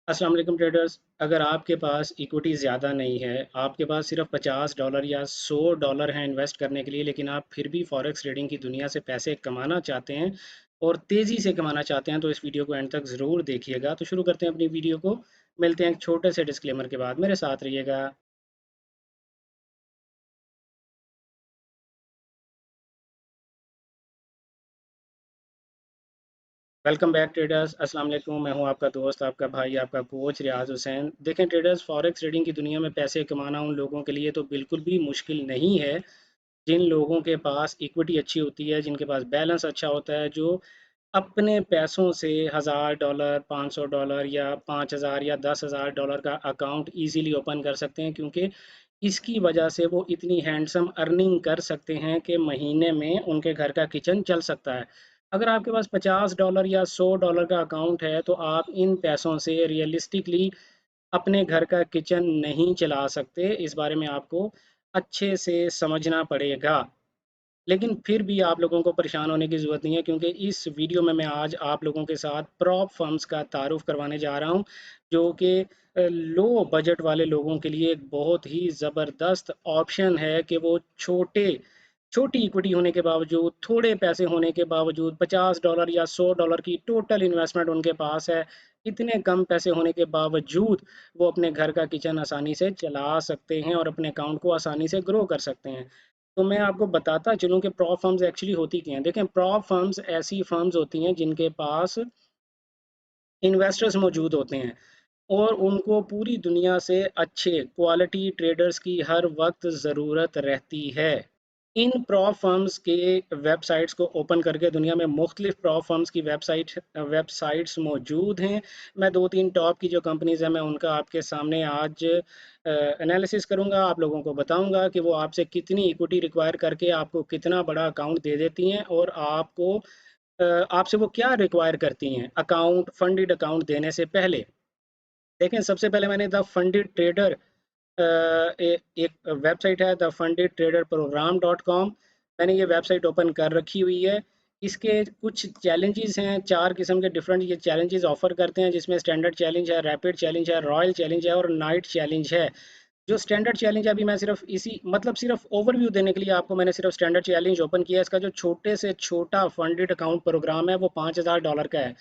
अस्सलाम वालेकुम ट्रेडर्स। अगर आपके पास इक्विटी ज़्यादा नहीं है, आपके पास सिर्फ $50 या $100 हैं इन्वेस्ट करने के लिए, लेकिन आप फिर भी फॉरेक्स ट्रेडिंग की दुनिया से पैसे कमाना चाहते हैं और तेज़ी से कमाना चाहते हैं, तो इस वीडियो को एंड तक ज़रूर देखिएगा। तो शुरू करते हैं अपनी वीडियो को। मिलते हैं एक छोटे से डिस्क्लेमर के बाद, मेरे साथ रहिएगा। Welcome back traders. अस्सलाम वालेकुम। मैं हूं आपका दोस्त, आपका भाई, आपका कोच रियाज हुसैन। देखें ट्रेडर्स, फॉरेक्स ट्रेडिंग की दुनिया में पैसे कमाना उन लोगों के लिए तो बिल्कुल भी मुश्किल नहीं है जिन लोगों के पास इक्विटी अच्छी होती है, जिनके पास बैलेंस अच्छा होता है, जो अपने पैसों से $1000, $500 या 5000 या $10,000 का अकाउंट इजीली ओपन कर सकते हैं, क्योंकि इसकी वजह से वो इतनी हैंडसम अर्निंग कर सकते हैं कि महीने में उनके घर का किचन चल सकता है। अगर आपके पास $50 या $100 का अकाउंट है, तो आप इन पैसों से रियलिस्टिकली अपने घर का किचन नहीं चला सकते। इस बारे में आपको अच्छे से समझना पड़ेगा। लेकिन फिर भी आप लोगों को परेशान होने की ज़रूरत नहीं है, क्योंकि इस वीडियो में मैं आज आप लोगों के साथ प्रॉप फर्म्स का तारुफ करवाने जा रहा हूं, जो कि लो बजट वाले लोगों के लिए एक बहुत ही ज़बरदस्त ऑप्शन है कि वो छोटी इक्विटी होने के बावजूद, थोड़े पैसे होने के बावजूद, $50 या $100 की टोटल इन्वेस्टमेंट उनके पास है, इतने कम पैसे होने के बावजूद वो अपने घर का किचन आसानी से चला सकते हैं और अपने अकाउंट को आसानी से ग्रो कर सकते हैं। तो मैं आपको बताता चलूँ कि प्रॉप फर्म्स एक्चुअली होती क्या हैं। देखें, प्रॉप फर्म्स ऐसी फर्म्स होती हैं जिनके पास इन्वेस्टर्स मौजूद होते हैं और उनको पूरी दुनिया से अच्छे क्वालिटी ट्रेडर्स की हर वक्त ज़रूरत रहती है। इन प्रॉप फर्म्स के वेबसाइट्स को ओपन करके दुनिया में मुख्तलिफ प्रॉप फर्म्स की वेबसाइट्स मौजूद हैं। मैं दो तीन टॉप की जो कंपनीज़ हैं, मैं उनका आपके सामने आज एनालिसिस करूंगा, आप लोगों को बताऊंगा कि वो आपसे कितनी इक्विटी रिक्वायर करके आपको कितना बड़ा अकाउंट दे देती हैं और आपसे वो क्या रिक्वायर करती हैं अकाउंट, फंडेड अकाउंट देने से पहले। देखें, सबसे पहले मैंने द फंडेड ट्रेडर एक वेबसाइट है, द फंडेड ट्रेडर प्रोग्राम.com। मैंने ये वेबसाइट ओपन कर रखी हुई है। इसके कुछ चैलेंजेस हैं, चार किस्म के डिफरेंट ये चैलेंजेस ऑफर करते हैं, जिसमें स्टैंडर्ड चैलेंज है, रैपिड चैलेंज है, रॉयल चैलेंज है और नाइट चैलेंज है। जो स्टैंडर्ड चैलेंज है, अभी मैं सिर्फ इसी मतलब सिर्फ ओवरव्यू देने के लिए आपको मैंने सिर्फ स्टैंडर्ड चैलेंज ओपन किया है। इसका जो छोटे से छोटा फंडेड अकाउंट प्रोग्राम है, वो $5000 का है।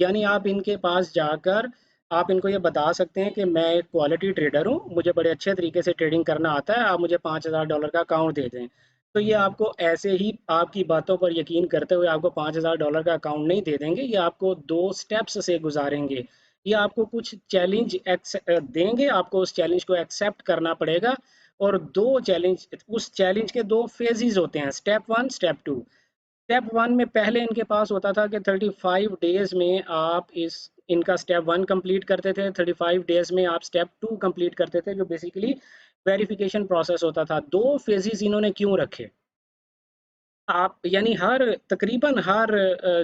यानी आप इनके पास जाकर आप इनको ये बता सकते हैं कि मैं एक क्वालिटी ट्रेडर हूँ, मुझे बड़े अच्छे तरीके से ट्रेडिंग करना आता है, आप मुझे $5000 का अकाउंट दे दें। तो ये आपको ऐसे ही आपकी बातों पर यकीन करते हुए आपको $5000 का अकाउंट नहीं दे देंगे, ये आपको दो स्टेप्स से गुजारेंगे। ये आपको कुछ चैलेंज देंगे, आपको उस चैलेंज को एक्सेप्ट करना पड़ेगा। और दो चैलेंज, उस चैलेंज के दो फेजेस होते हैं, step one, step two. Step one में पहले इनके पास होता था कि 35 डेज में आप इस इनका स्टेप वन कंप्लीट करते थे, 35 डेज में आप स्टेप टू कंप्लीट करते थे, जो बेसिकली वेरिफिकेशन प्रोसेस होता था। दो फेजेस इन्होंने क्यों रखे? आप यानी तकरीबन हर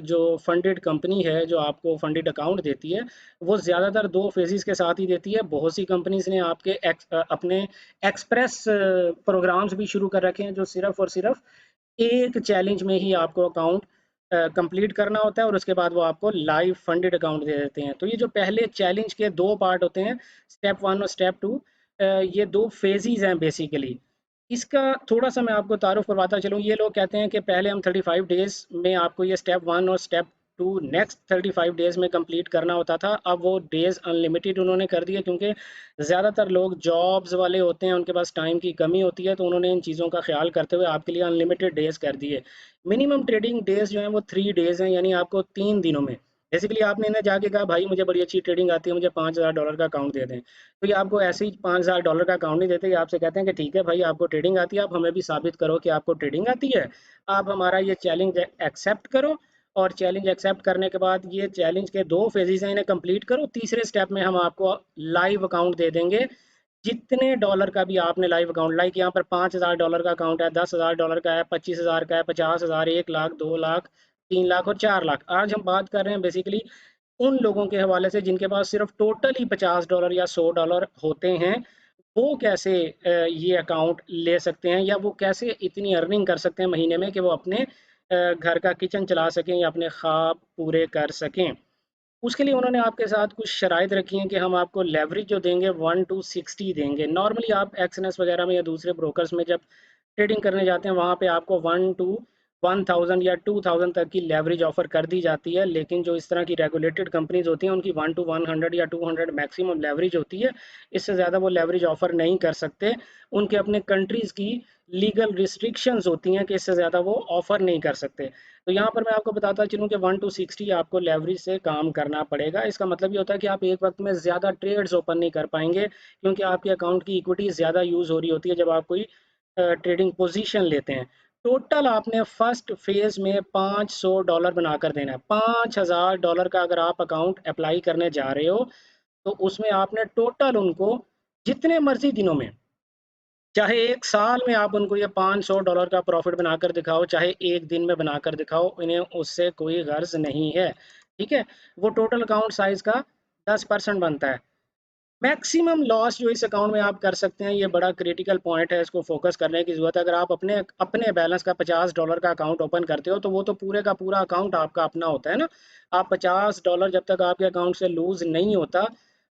जो फंडेड कंपनी है, जो आपको फंडेड अकाउंट देती है, वो ज़्यादातर दो फेजेस के साथ ही देती है। बहुत सी कंपनीज ने अपने एक्सप्रेस प्रोग्राम्स भी शुरू कर रखे हैं, जो सिर्फ और सिर्फ एक चैलेंज में ही आपको अकाउंट कंप्लीट करना होता है और उसके बाद वो आपको लाइव फंडेड अकाउंट दे देते हैं। तो ये जो पहले चैलेंज के दो पार्ट होते हैं, स्टेप वन और स्टेप टू, ये दो फेजेस हैं बेसिकली। इसका थोड़ा सा मैं आपको तारुफ करवाता चलूँ। ये लोग कहते हैं कि पहले हम 35 डेज में आपको ये स्टेप वन और स्टेप टू नेक्स्ट 35 डेज में कंप्लीट करना होता था। अब वो डेज अनलिमिटेड उन्होंने कर दिए, क्योंकि ज़्यादातर लोग जॉब्स वाले होते हैं, उनके पास टाइम की कमी होती है, तो उन्होंने इन चीज़ों का ख्याल करते हुए आपके लिए अनलिमिटेड डेज कर दिए। मिनिमम ट्रेडिंग डेज जो हैं वो 3 डेज हैं, यानी आपको 3 दिनों में। बेसिकली आपने इन्हें जाके कहा, भाई मुझे बड़ी अच्छी ट्रेडिंग आती है, मुझे $5000 का अकाउंट दे दें, तो ये आपको ऐसे ही $5000 का अकाउंट नहीं देते। ये आपसे कहते हैं कि ठीक है भाई, आपको ट्रेडिंग आती है, आप हमें भी साबित करो कि आपको ट्रेडिंग आती है। आप हमारा ये चैलेंज एक्सेप्ट करो, और चैलेंज एक्सेप्ट करने के बाद ये चैलेंज के दो फेजेस हैं, इन्हें कंप्लीट करो। तीसरे स्टेप में हम आपको लाइव अकाउंट दे देंगे। जितने डॉलर का भी आपने लाइव अकाउंट, लाइक यहाँ पर $5000 का अकाउंट है, $10,000 का है, 25,000 का है, 50,000, 1 लाख, 2 लाख, 3 लाख और 4 लाख। आज हम बात कर रहे हैं बेसिकली उन लोगों के हवाले से जिनके पास सिर्फ टोटल ही $50 या $100 होते हैं। वो कैसे ये अकाउंट ले सकते हैं, या वो कैसे इतनी अर्निंग कर सकते हैं महीने में कि वो अपने घर का किचन चला सकें या अपने ख्वाब पूरे कर सकें। उसके लिए उन्होंने आपके साथ कुछ शराइत रखी हैं कि हम आपको लेवरेज जो देंगे 1 to 60 देंगे। नॉर्मली आप एक्सएनएस वगैरह में या दूसरे ब्रोकर्स में जब ट्रेडिंग करने जाते हैं वहाँ पे आपको 1 to 1000 या 2000 तक की लेवरेज ऑफर कर दी जाती है, लेकिन जो इस तरह की रेगुलेटेड कंपनीज होती हैं उनकी 1 to 100 या 200 मैक्सिमम लेवरेज होती है। इससे ज़्यादा वो लेवरेज ऑफर नहीं कर सकते। उनके अपने कंट्रीज़ की लीगल रिस्ट्रिक्शंस होती हैं कि इससे ज़्यादा वो ऑफर नहीं कर सकते। तो यहाँ पर मैं आपको बताता चलूँ कि 1 to 60 आपको लेवरेज से काम करना पड़ेगा। इसका मतलब ये होता है कि आप एक वक्त में ज़्यादा ट्रेड्स ओपन नहीं कर पाएंगे, क्योंकि आपके अकाउंट की इक्विटी ज़्यादा यूज़ हो रही होती है जब आप कोई ट्रेडिंग पोजीशन लेते हैं। टोटल आपने फर्स्ट फेज में $500 बनाकर देना है। $5000 का अगर आप अकाउंट अप्लाई करने जा रहे हो तो उसमें आपने टोटल उनको जितने मर्जी दिनों में, चाहे एक साल में आप उनको ये $500 का प्रॉफिट बनाकर दिखाओ, चाहे एक दिन में बनाकर दिखाओ, इन्हें उससे कोई गर्ज नहीं है। ठीक है, वो टोटल अकाउंट साइज का 10% बनता है। मैक्सिमम लॉस जो इस अकाउंट में आप कर सकते हैं, ये बड़ा क्रिटिकल पॉइंट है, इसको फोकस करने की जरूरत है। अगर आप अपने अपने बैलेंस का $50 का अकाउंट ओपन करते हो तो वो तो पूरे का पूरा अकाउंट आपका अपना होता है ना। आप $50 जब तक आपके अकाउंट से लूज नहीं होता,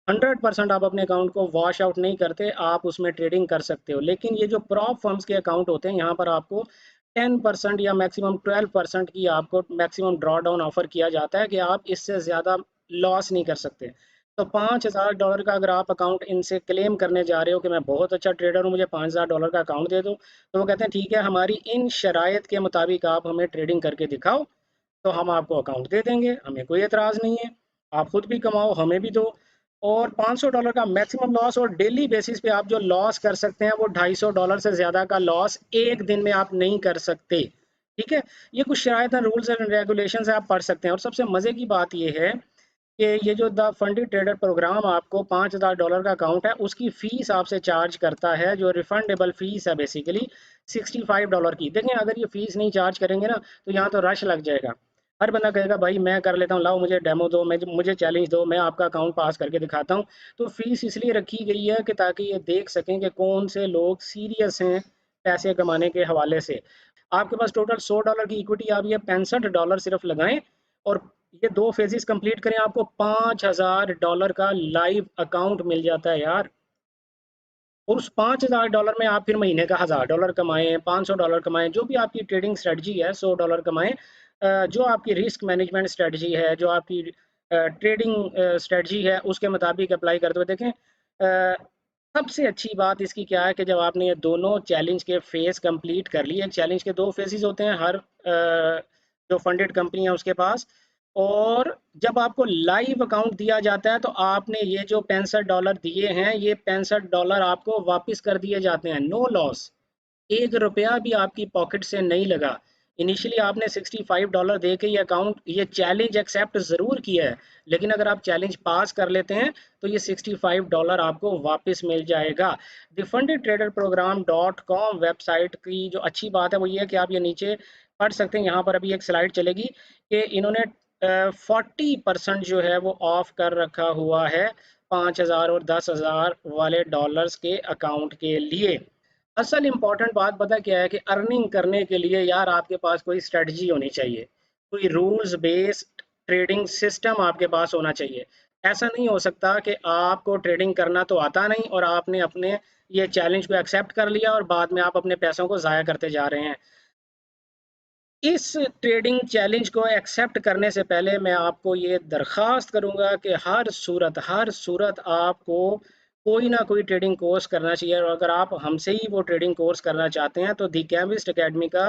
100% आप अपने अकाउंट को वॉश आउट नहीं करते, आप उसमें ट्रेडिंग कर सकते हो। लेकिन ये जो प्रॉप फर्म्स के अकाउंट होते हैं, यहाँ पर आपको 10% या मैक्सिमम 12% की आपको मैक्सिमम ड्रॉ डाउन ऑफर किया जाता है कि आप इससे ज़्यादा लॉस नहीं कर सकते। तो $5000 का अगर आप अकाउंट इनसे क्लेम करने जा रहे हो कि मैं बहुत अच्छा ट्रेडर हूँ, मुझे $5000 का अकाउंट दे दो, तो वो कहते हैं ठीक है, हमारी इन शराइत के मुताबिक आप हमें ट्रेडिंग करके दिखाओ, तो हम आपको अकाउंट दे देंगे, हमें कोई एतराज़ नहीं है। आप खुद भी कमाओ, हमें भी दो। और $500 का मैक्सिमम लॉस, और डेली बेसिस पे आप जो लॉस कर सकते हैं वो $250 से ज़्यादा का लॉस एक दिन में आप नहीं कर सकते। ठीक है, ये कुछ शराइत रूल्स एंड रेगुलेशंस आप पढ़ सकते हैं। और सबसे मज़े की बात ये है कि ये जो द फंडेड ट्रेडर प्रोग्राम आपको $5000 का अकाउंट है उसकी फ़ीस आपसे चार्ज करता है, जो रिफंडेबल फ़ीस है बेसिकली $65 की। देखें, अगर ये फ़ीस नहीं चार्ज करेंगे ना तो यहाँ तो रश लग जाएगा। हर बंदा कहेगा भाई मैं कर लेता हूँ, लाओ मुझे डेमो दो, मैं मुझे चैलेंज दो, मैं आपका अकाउंट पास करके दिखाता हूँ। तो फ़ीस इसलिए रखी गई है कि ताकि ये देख सकें कि कौन से लोग सीरियस हैं पैसे कमाने के हवाले से। आपके पास टोटल $100 की इक्विटी आ रही है, $65 सिर्फ लगाएं और ये 2 फेजेस कंप्लीट करें, आपको $5000 का लाइव अकाउंट मिल जाता है यार। और उस $5000 में आप फिर महीने का $1000 कमाएं, $500 कमाएं, जो भी आपकी ट्रेडिंग स्ट्रेटजी है, $100 कमाएं। जो आपकी रिस्क मैनेजमेंट स्ट्रेटजी है, जो आपकी ट्रेडिंग स्ट्रेटजी है, उसके मुताबिक अप्लाई करते हुए देखें। सबसे अच्छी बात इसकी क्या है कि जब आपने ये दोनों चैलेंज के फेज कंप्लीट कर लिए, एक चैलेंज के 2 फेजेस होते हैं हर जो फंडेड कंपनी है उसके पास। और जब आपको लाइव अकाउंट दिया जाता है तो आपने ये जो $65 दिए हैं, ये $65 आपको वापस कर दिए जाते हैं, नो लॉस। $1 भी आपकी पॉकेट से नहीं लगा। इनिशियली आपने $65 दे के ये अकाउंट, ये चैलेंज एक्सेप्ट ज़रूर किया है, लेकिन अगर आप चैलेंज पास कर लेते हैं तो ये $65 आपको वापस मिल जाएगा। thefundedtraderprogram.com वेबसाइट की जो अच्छी बात है वो ये है कि आप ये नीचे पढ़ सकते हैं, यहाँ पर अभी एक स्लाइड चलेगी कि इन्होंने 40% जो है वो ऑफ कर रखा हुआ है 5000 और 10,000 वाले डॉलर्स के अकाउंट के लिए। असल इम्पॉर्टेंट बात पता क्या है कि अर्निंग करने के लिए यार आपके पास कोई स्ट्रेटजी होनी चाहिए, कोई रूल्स बेस्ड ट्रेडिंग सिस्टम आपके पास होना चाहिए। ऐसा नहीं हो सकता कि आपको ट्रेडिंग करना तो आता नहीं और आपने अपने ये चैलेंज को एक्सेप्ट कर लिया और बाद में आप अपने पैसों को ज़ाया करते जा रहे हैं। इस ट्रेडिंग चैलेंज को एक्सेप्ट करने से पहले मैं आपको ये दरख्वास्त करूंगा कि हर सूरत आपको कोई ना कोई ट्रेडिंग कोर्स करना चाहिए। और अगर आप हमसे ही वो ट्रेडिंग कोर्स करना चाहते हैं तो दी केमिस्ट अकेडमी का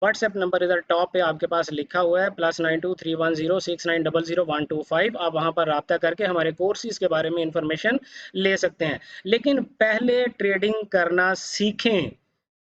व्हाट्सएप नंबर इधर टॉप पे आपके पास लिखा हुआ है, +923106900125। आप वहां पर रब्ता करके हमारे कोर्सेज के बारे में इंफॉर्मेशन ले सकते हैं। लेकिन पहले ट्रेडिंग करना सीखें,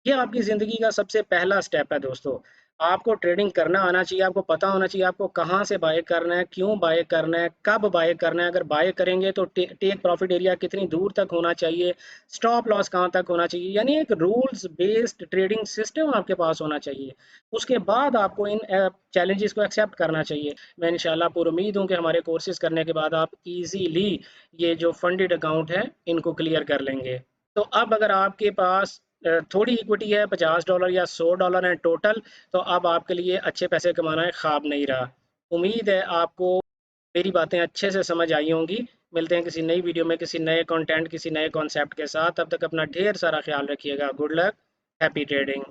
ये आपकी ज़िंदगी का सबसे पहला स्टेप है दोस्तों। आपको ट्रेडिंग करना आना चाहिए, आपको पता होना चाहिए आपको कहाँ से बाय करना है, क्यों बाय करना है, कब बाय करना है। अगर बाय करेंगे तो टेक प्रॉफिट एरिया कितनी दूर तक होना चाहिए, स्टॉप लॉस कहाँ तक होना चाहिए, यानी एक रूल्स बेस्ड ट्रेडिंग सिस्टम आपके पास होना चाहिए। उसके बाद आपको इन चैलेंजेस को एक्सेप्ट करना चाहिए। मैं इंशाल्लाह पूरी उम्मीद हूँ कि हमारे कोर्सेज करने के बाद आप इजीली ये जो फंडेड अकाउंट है इनको क्लियर कर लेंगे। तो अब अगर आपके पास थोड़ी इक्विटी है, $50 या $100 है टोटल, तो अब आपके लिए अच्छे पैसे कमाना है ख्वाब नहीं रहा। उम्मीद है आपको मेरी बातें अच्छे से समझ आई होंगी। मिलते हैं किसी नई वीडियो में, किसी नए कंटेंट, किसी नए कॉन्सेप्ट के साथ। तब तक अपना ढेर सारा ख्याल रखिएगा। Good luck, happy trading.